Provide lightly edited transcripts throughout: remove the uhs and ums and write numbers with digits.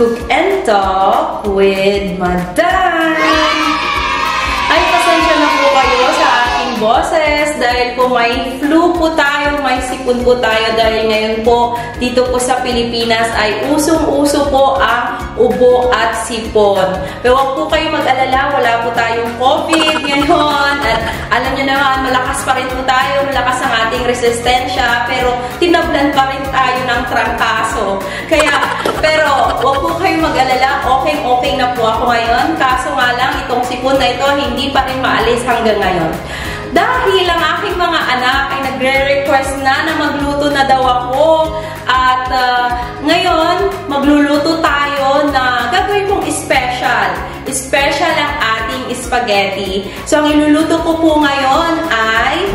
Cook and Talk with Madam. Ay, pasensya na po kayo sa aking boses dahil po may flu po tayo, may sipon po tayo dahil ngayon po dito po sa Pilipinas ay usong-uso po ang ubo at sipon. Pero huwag po kayo mag-alala, wala po tayong COVID ngayon at alam nyo naman, malakas pa rin po tayo, malakas ang ating resistensya pero tinablan pa rin tayo ng trangkaso. Pero huwag po kayo mag-alala, okay na po ako ngayon. Kaso nga lang, itong sipon na ito hindi pa rin maalis hanggang ngayon. Dahil ang aking mga anak ay nagre-request na magluto na daw ako. At ngayon, magluluto tayo na gagawin kong special. Special ang ating spaghetti. So, ang iluluto ko po ngayon ay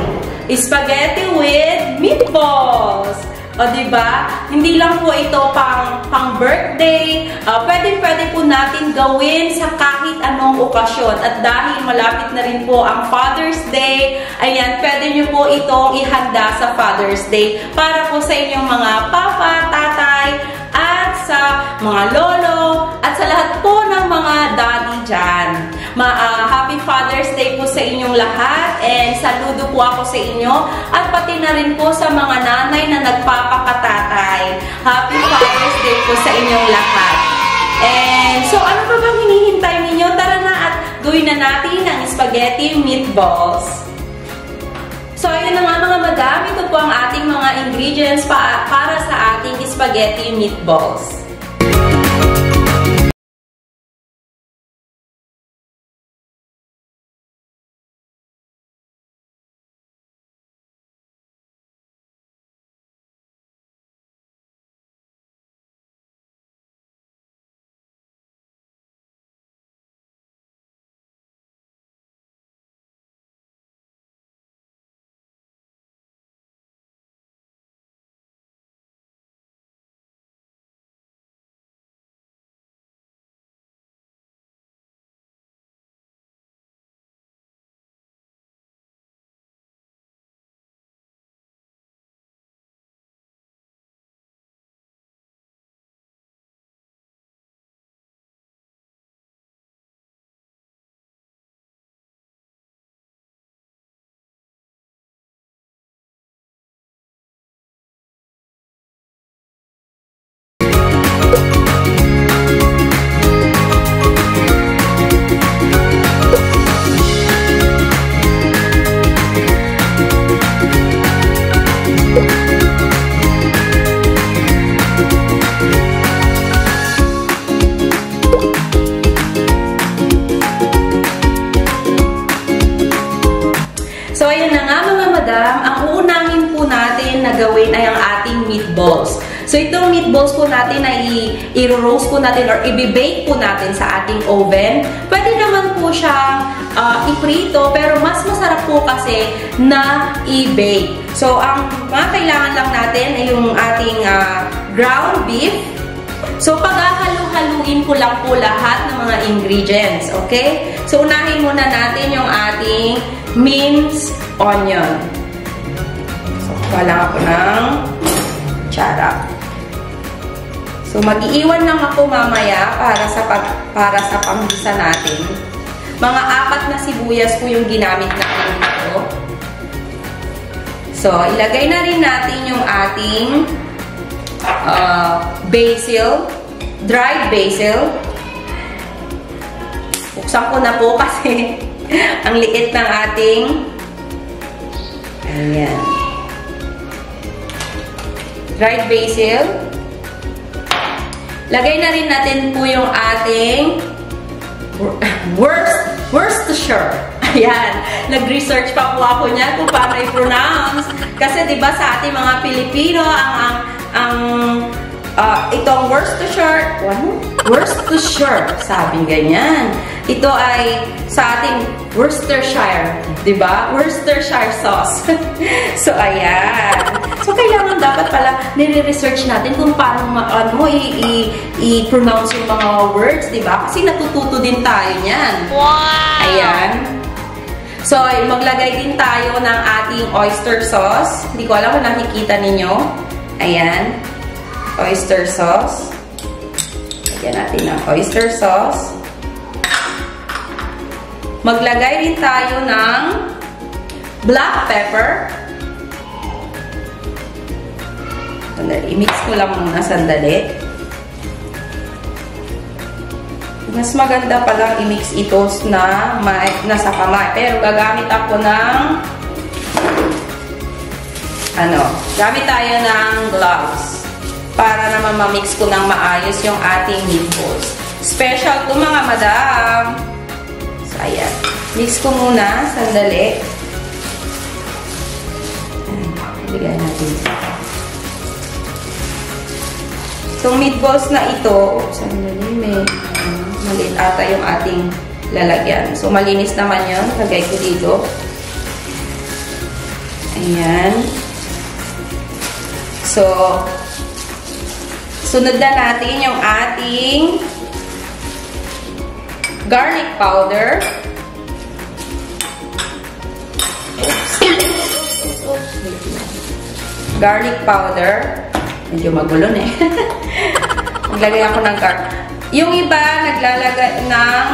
spaghetti with meatballs. O, diba? Hindi lang po ito pang birthday. Pwede po natin gawin sa kahit anong okasyon. At dahil malapit na rin po ang Father's Day, ayan, pwede nyo po itong ihanda sa Father's Day para po sa inyong mga papa, tatay, at sa mga lolo, at sa lahat po ng mga daddy dyan. Happy Father's Day po sa inyong lahat and saludo po ako sa inyo at pati na rin po sa mga nanay na nagpapakatatay. Happy Father's Day po sa inyong lahat. And so ano pa bang hinihintay ninyo? Tara na at gawin na natin ang spaghetti meatballs. So ayun na nga mga madam, ito po ang ating mga ingredients para sa ating spaghetti meatballs. Ang uunahin po natin na gawin ay ang ating meatballs. So, itong meatballs po natin ay i-roast po natin or i-bake po natin sa ating oven. Pwede naman po siyang i-prito, pero mas masarap po kasi na i-bake. So, ang mga kailangan lang natin ay yung ating ground beef. So, paghahalu-haluin ko lang po lahat ng mga ingredients, okay? So, unahin muna natin yung ating minced onion. So, wala ako ng tsara. So, mag-iiwan lang ako mamaya para sa panggisa natin. Mga 4 na sibuyas po yung ginamit natin dito. So, ilagay na rin natin yung ating basil, dried basil. Buksan ko na po kasi ang liit ng ating ayan. Dried basil. Lagay na rin natin po yung ating Worcestershire. Ayan. Nag-research pa po ako niyan kung paano i-pronounce. Kasi diba sa ating mga Pilipino, itong Worcestershire, sabi ganyan. Ito ay sa ating Worcestershire, diba? Worcestershire sauce. So, ayan. So, kailangan dapat pala nire-research natin kung paano i-pronounce yung mga words, diba? Kasi natututo din tayo niyan. Wow! Ayan. So, maglagay din tayo ng ating oyster sauce. Hindi ko alam kung nakikita ninyo. Ayan. Oyster sauce. Lagyan natin ng oyster sauce. Maglagay rin tayo ng black pepper. I-mix ko lang muna sandali. Mas maganda palang i-mix ito na nasa kamay. Pero gagamit ako ng gamit tayo ng gloves para naman ma-mix ko ng maayos yung ating meatballs. Special to mga madam. So, ayan. Mix ko muna sandali. Ibigay natin. Itong meatballs na ito, sandali, maliit ata yung ating lalagyan. So, malinis naman yun. Lagay ko dito. Ayan. So, sunod na natin yung ating garlic powder. Oops. Garlic powder. Medyo magulo na eh. Naglagay ako ng garlic. Yung iba, naglalagay ng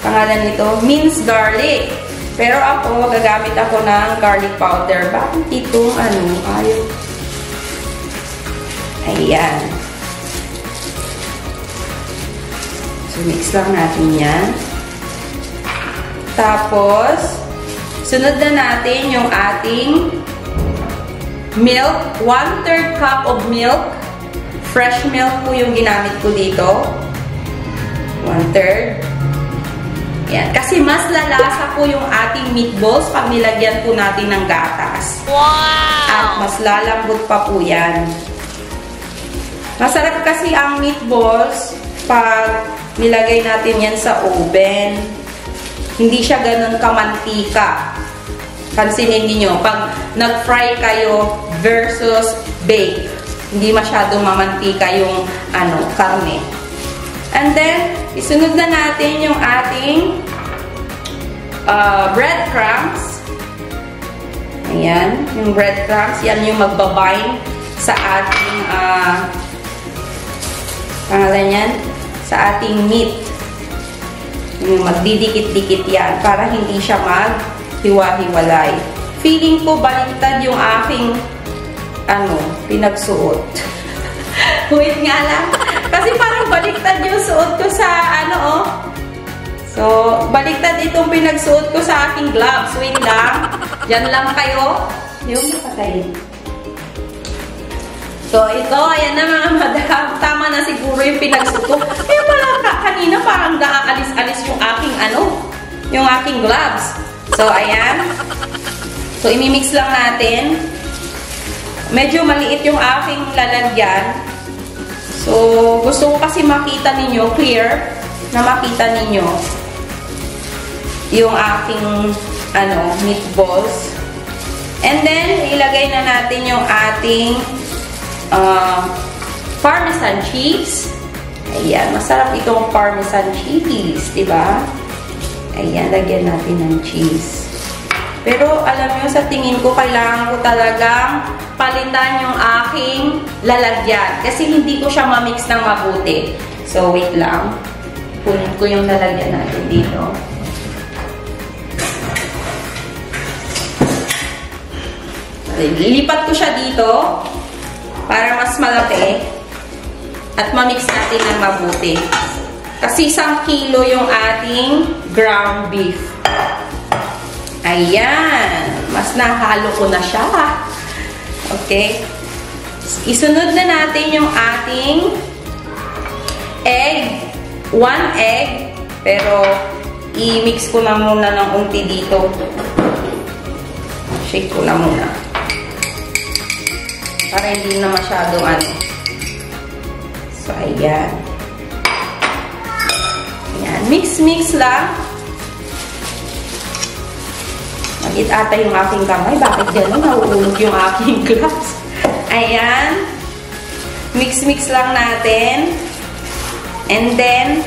pangalan nito, minced garlic. Pero ako, gagamit ako ng garlic powder. Bakit itong ayaw? Ayan. So, mix lang natin yan. Tapos, sunod na natin yung ating milk. 1/3 cup of milk. Fresh milk po yung ginamit ko dito. 1/3. Yan. Kasi mas lalasa po yung ating meatballs pag nilagyan po natin ng gatas. Wow! At mas lalambot pa po yan. Masarap kasi ang meatballs pag nilagay natin yan sa oven. Hindi siya ganun kamantika. Pansinin niyo pag nag-fry kayo versus bake, hindi masyadong mamantika yung karne. And then, isunod na natin yung ating breadcrumbs. Ayan, yung breadcrumbs, yan yung magbabind sa ating pangalan yan, sa ating meat. Yung magdidikit-dikit yan para hindi siya maghiwa-hiwalay. Feeling ko baliktad yung aking pinagsuot. Wait nga lang. Kasi parang baliktad yung suot ko sa So, baliktad itong pinagsuot ko sa aking gloves. Wait lang. Diyan lang kayo. Yung napatay. So, ito, ayan na mga madam. Tama na siguro yung pinagsuot ko. Kaya pala kanina parang naaalis-alis yung aking yung aking gloves. So, ayan. So, imimix lang natin. Medyo maliit yung aking lalagyan. So, gusto ko kasi makita ninyo, clear, na makita ninyo yung aking, meatballs. And then, ilagay na natin yung ating Parmesan cheese. Ayan, masarap itong Parmesan cheese, diba? Ayan, lagyan natin ng cheese. Pero, alam nyo, sa tingin ko, kailangan ko talagang palitan yung aking lalagyan. Kasi hindi ko siya ma-mix ng mabuti. So, wait lang. Kunin ko yung lalagyan natin dito. Lilipat ko siya dito para mas malaki at ma-mix natin ng mabuti. Kasi 1 kilo yung ating ground beef. Ayan. Mas nahalo ko na siya. Okay. Isunod na natin yung ating egg. 1 egg. Pero, i-mix ko na muna ng unti dito. Shake ko na muna. Para hindi na masyadong So, ayan. Ayan. Mix-mix lang. Maliit ata yung aking kamay. Bakit gano'n? Nauulog yung aking gloves. Ayan. Mix-mix lang natin. And then,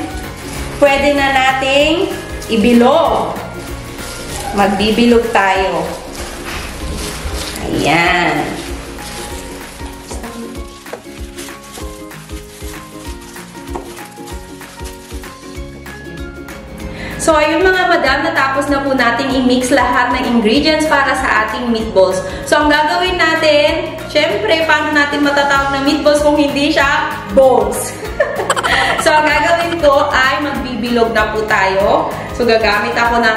pwede na nating ibilog. Magbibilog tayo. Ayan. So, ayun mga madam, natapos na po natin i-mix lahat ng ingredients para sa ating meatballs. So, ang gagawin natin, syempre, paano natin matatawag na meatballs kung hindi siya balls? So, ang gagawin ko ay magbibilog na po tayo. So, gagamit ako ng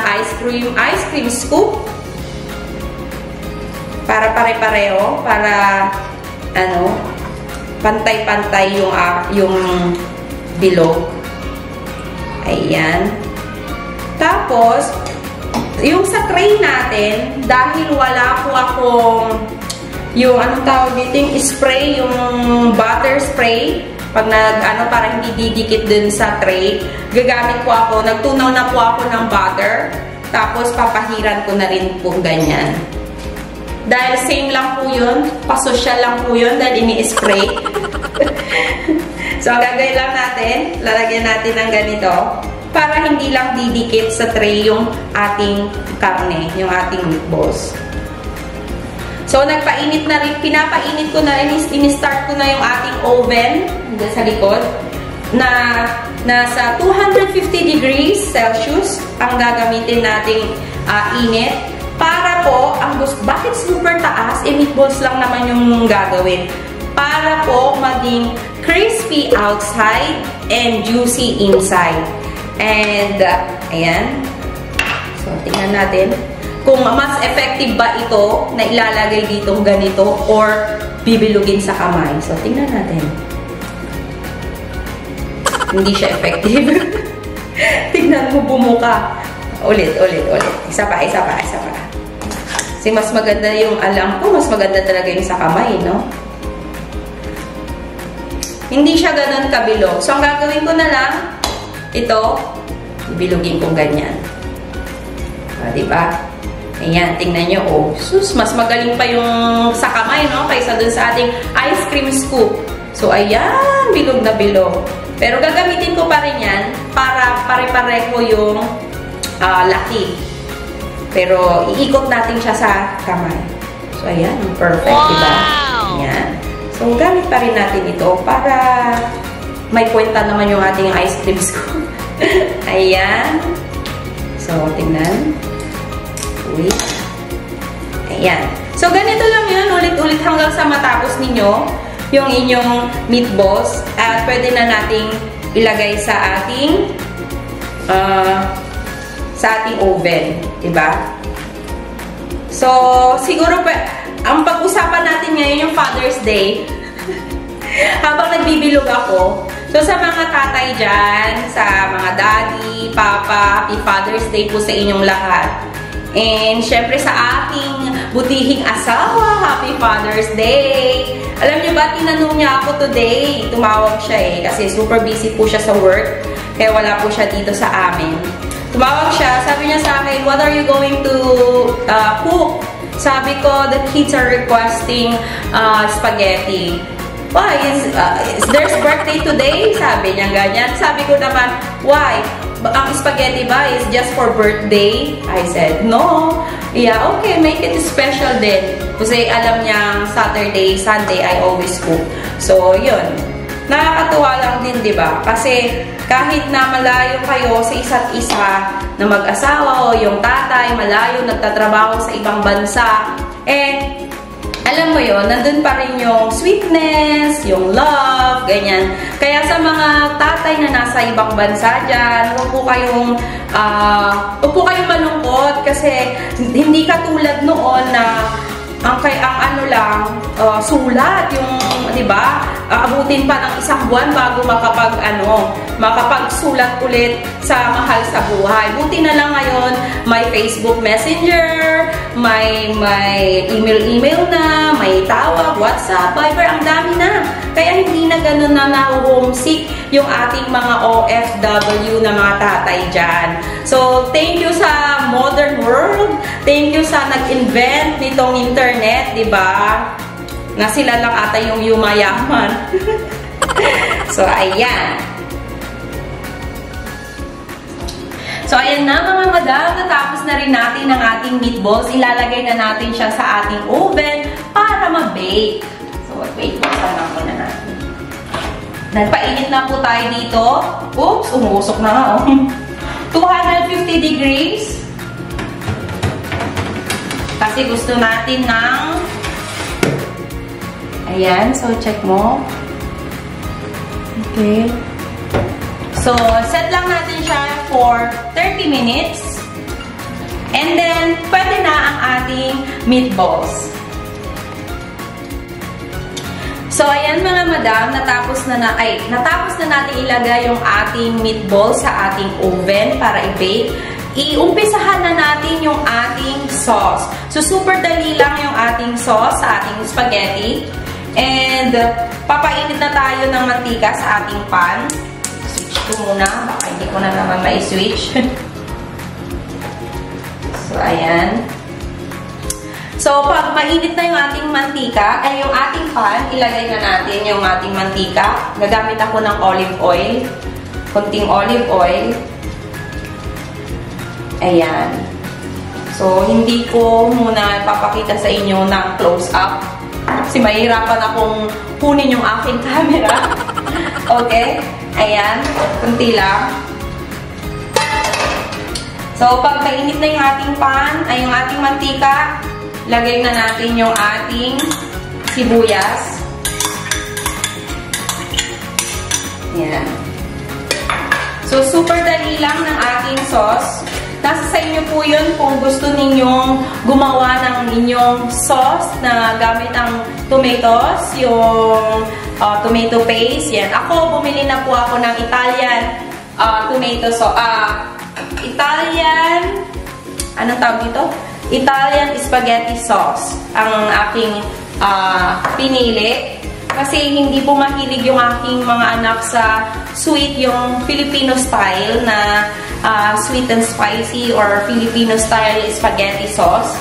ice cream scoop. Para pare-pareho, para, pantay-pantay yung bilog. Ayan. Tapos, yung sa tray natin, dahil wala po akong yung anong tawag dito, yung spray, yung butter spray, pag para hindi didikit dun sa tray, gagamit po ako, nagtunaw na po ako ng butter, tapos papahiran ko na rin po ganyan. Dahil same lang po yun, pasosyal lang po yun, dahil ini-spray. So, ang gagawin lang natin, lalagyan natin ng ganito, para hindi lang didikit sa tray yung ating karne, yung ating meatballs. So, nagpainit na rin, pinapainit ko na rin, in-start ko na yung ating oven, dyan sa likod, na nasa 250 degrees Celsius ang gagamitin nating init. Para po, bakit super taas? Meatballs lang naman yung gagawin. Para po maging crispy outside and juicy inside. And, ayan. So, tingnan natin kung mas effective ba ito na ilalagay ditong ganito or bibilugin sa kamay. So, tingnan natin. Hindi siya effective. Tingnan mo, bumuka. Ulit. Isa pa. Kasi mas maganda yung alam ko, mas maganda talaga yung sa kamay, no? Hindi siya ganun kabilog. So, ang gagawin ko na lang, ito, ibilugin kong ganyan. Diba? Ayan, tingnan nyo. Oh, sus, mas magaling pa yung sa kamay, no? Kaysa dun sa ating ice cream scoop. So, ayan, bilog na bilog. Pero gagamitin ko pa rin yan para pare-pareho yung laki. Pero, iikot natin siya sa kamay. So, ayan, perfect, wow! Diba? Ayan. So, gamit pa rin natin ito para may kwenta naman yung ating ice cream scoop. Ayan. So, tingnan. Uy. Ayan. So, ganito lang yun. Ulit-ulit hanggang sa matapos ninyo yung inyong meatballs. At pwede na nating ilagay sa ating oven. Diba? So, siguro ang pag-usapan natin ngayon yung Father's Day. Habang nagbibilog ako, so sa mga tatay dyan, sa mga daddy, papa, happy Father's Day po sa inyong lahat. And syempre sa aking butihing asawa, happy Father's Day. Alam niyo ba, tinanong niya ako today, tumawag siya kasi super busy po siya sa work, kaya wala po siya dito sa amin. Tumawag siya, sabi niya sa akin, what are you going to cook? Sabi ko, the kids are requesting spaghetti. Why? Is there's birthday today? Sabi niya ganyan. Sabi ko naman, why? Ang spaghetti ba is just for birthday? I said, no. Yeah, okay, make it special din. Kasi alam niyang Saturday, Sunday, I always cook. So, yun. Nakakatuwa lang din, di ba? Kasi kahit na malayo kayo sa isa't isa na mag-asawa o yung tatay, malayo, nagtatrabaho sa ibang bansa, alam mo yun, nandun pa rin yung sweetness, yung love, ganyan. Kaya sa mga tatay na nasa ibang bansa dyan, huwag po kayong malungkot kasi hindi katulad noon na ang sulat yung, di ba? Abutin pa ng isang buwan bago makapagsulat ulit sa mahal sa buhay. Buti na lang ngayon, may Facebook Messenger, may email na, may tawag, WhatsApp, Viber, ang dami na. Kaya hindi na ganun na na-homesick yung ating mga OFW na mga tatay dyan. So, thank you sa modern world. Thank you sa nag-invent nitong internet, di ba? Na sila lang ata yung yumayaman. So, ayan. So, ayan na mga madam. Natapos na rin natin ang ating meatballs. Ilalagay na natin siya sa ating oven para ma-bake. So, wait. Buksan po na natin. Nagpainit na po tayo dito. Oops, umuusok na nga. 250 degrees. Kasi gusto natin ng... Ayan. So, check mo. Okay. So, set lang natin siya for 30 minutes. And then, pwede na ang ating meatballs. So, ayan mga madam, natapos na natin ilagay yung ating meatball sa ating oven para i-bake. Iumpisahan na natin yung ating sauce. So, super dali lang yung ating sauce sa ating spaghetti. And, papainit na tayo ng mantika sa ating pan. Switch ko muna. Baka hindi ko na naman mai-switch. So, ayan. So, pag mainit na yung ating mantika, ay yung ating pan, ilagay na natin yung ating mantika. Gagamit ako ng olive oil. Kunting olive oil. Ayan. So, hindi ko muna papakita sa inyo ng close-up. Kasi mahirapan akong kunin yung aking camera. Okay? Ayan. Kunti lang. So, pag mainit na yung ating pan, ay yung ating mantika, lagay na natin yung ating sibuyas. Ayan. So, super dali lang ng ating sauce. Nasa sa inyo po yun kung gusto ninyong gumawa ng inyong sauce na gamit ang tomatoes, yung tomato paste. Yan. Ako, bumili na po ako ng Italian tomato sauce. Italian, anong tawag dito? Italian spaghetti sauce ang aking pinili. Kasi hindi po mahilig yung aking mga anak sa sweet, yung Filipino style na sweet and spicy or Filipino style spaghetti sauce.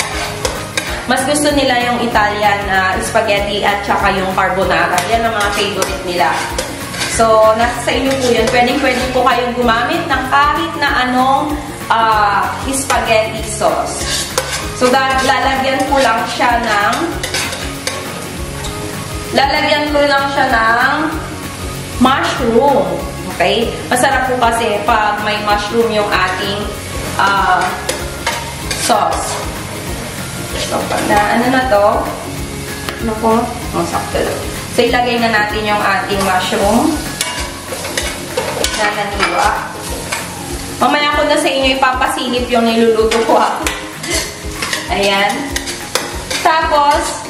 Mas gusto nila yung Italian spaghetti at saka yung carbonara. Yan ang mga favorite nila. So, nasa sa inyo po yun. Pwede po kayong gumamit ng kahit na anong spaghetti sauce. So, lalagyan ko lang siya ng mushroom. Okay? Masarap po kasi pag may mushroom yung ating sauce. So, pag ano na to, sakto lang. So, ilagay na natin yung ating mushroom na naniwa. Mamaya ko na sa inyo ipapasilip yung niluluto ko. Ayan. Tapos,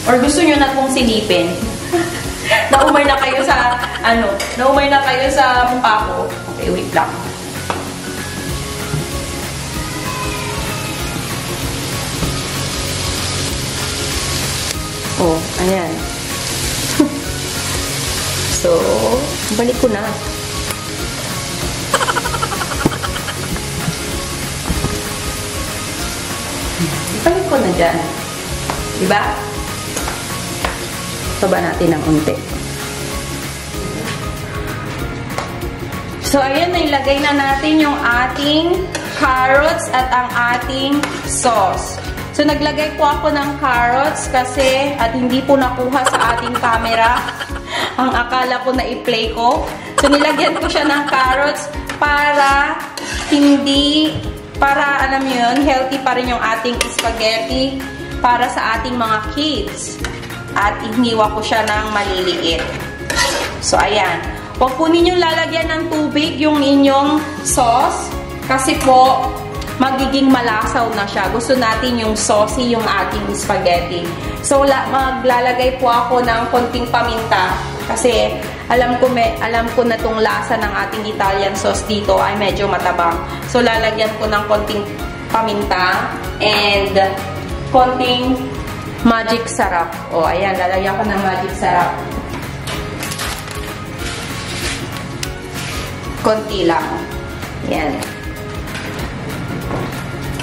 or gusto nyo na pong silipin. Naumay na kayo sa, mukha ko. Okay, wait lang. Oh, ayan. So, balik ko na. Balik ko na dyan. Diba? Baba natin ng unti. So, ayan, nailagay na natin yung ating carrots at ang ating sauce. So, naglagay po ako ng carrots kasi at hindi po nakuha sa ating camera ang akala ko na i-play ko. So, nilagyan ko siya ng carrots para alam nyo yun, healthy pa rin yung ating spaghetti para sa ating mga kids. At iniwa ko siya ng maliliit. So, ayan. Huwag po ninyong lalagyan ng tubig yung inyong sauce kasi po magiging malasaw na siya. Gusto natin yung saucy yung ating spaghetti. So, maglalagay po ako ng konting paminta kasi alam ko na tong lasa ng ating Italian sauce dito ay medyo matabang. So, lalagyan ko ng konting paminta and konting magic sarap. O, ayan, lalagyan ko ng magic sarap. Konti lang. Ayan.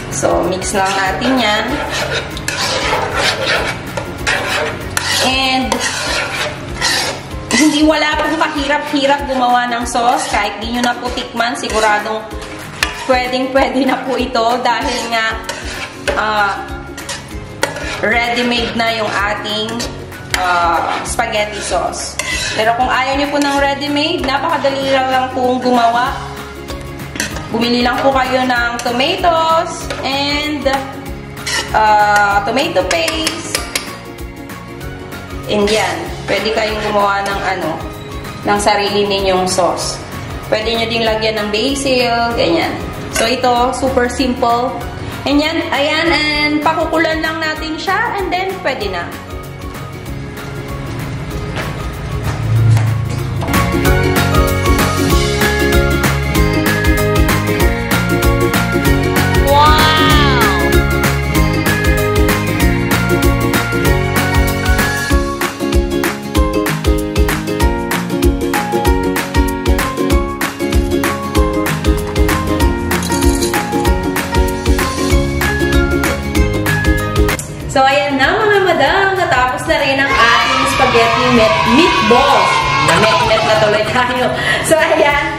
So, mix lang natin yan. And, wala pong kahirap-hirap gumawa ng sauce. Kahit di nyo na po tikman, siguradong pwedeng-pwede na po ito dahil nga ready-made na yung ating spaghetti sauce. Pero kung ayaw nyo po ng ready-made, napakadali lang pong gumawa. Bumili lang po kayo ng tomatoes and tomato paste. And yan, pwede kayong gumawa ng ng sarili ninyong sauce. Pwede nyo ding lagyan ng basil, ganyan. So ito, super simple. And yan, ayan, and pakukulan lang natin siya, and then pwede na. So, ayan na mga madam, natapos na rin ang ating spaghetti meatballs. Met na tuloy tayo. So, ayan,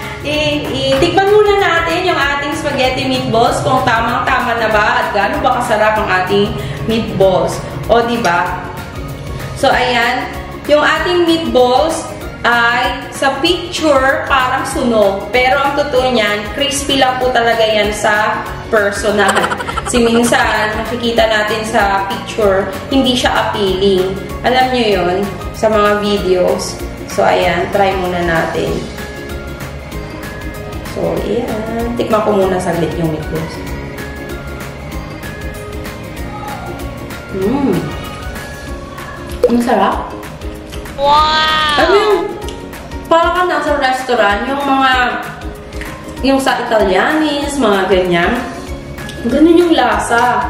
itikman muna natin yung ating spaghetti meatballs kung tamang-tama na ba at gaano ba kasarap ang ating meatballs. O, diba? So, ayan, yung ating meatballs ay sa picture parang sunog. Pero ang totoo niyan, crispy lang po talaga yan sa personal. Kasi minsan, makikita natin sa picture, hindi siya appealing. Alam nyo yun, sa mga videos. So, ayan, try muna natin. So, ayan. Tikman ko muna saglit yung meatballs. Ang sarap. Wow! Ano yun? Parang ka nasa restaurant, yung sa Italianis, mga ganyan. Ganun yung lasa.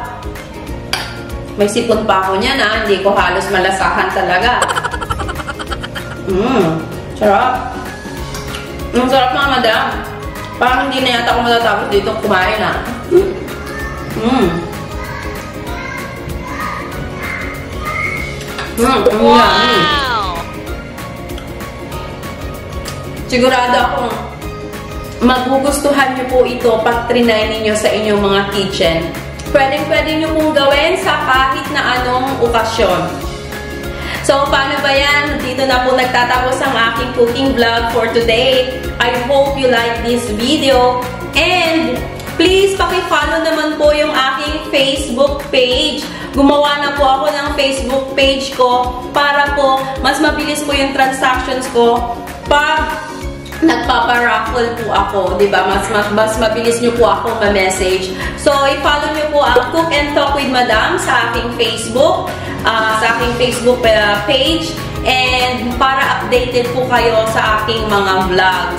May sipon pa ako niyan, hindi ko halos malasahan talaga. Sarap. Ang sarap mga madam. Parang hindi na yata ako matatapos dito kumain Wow! Sigurado akong magugustuhan nyo po ito pag trinay ninyo sa inyong mga kitchen. Pwede nyo pong gawin sa kahit na anong okasyon. So, paano ba yan? Dito na po nagtatapos ang aking cooking vlog for today. I hope you like this video. And please, paki-follow naman po yung aking Facebook page. Gumawa na po ako ng Facebook page ko para po mas mabilis po yung transactions ko pag nagpaparaffle po ako, diba? Mas mabilis nyo po akong ma-message. So, i-follow nyo po ang Cook and Talk with Madam sa aking Facebook, page, and para updated po kayo sa aking mga vlogs.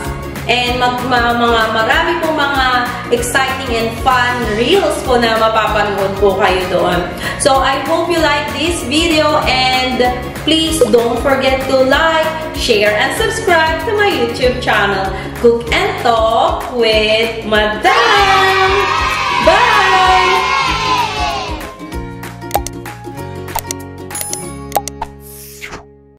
And marami pong mga exciting and fun reels po na mapapanood po kayo doon. So, I hope you like this video and please don't forget to like, share, and subscribe to my YouTube channel, Cook and Talk with Madam!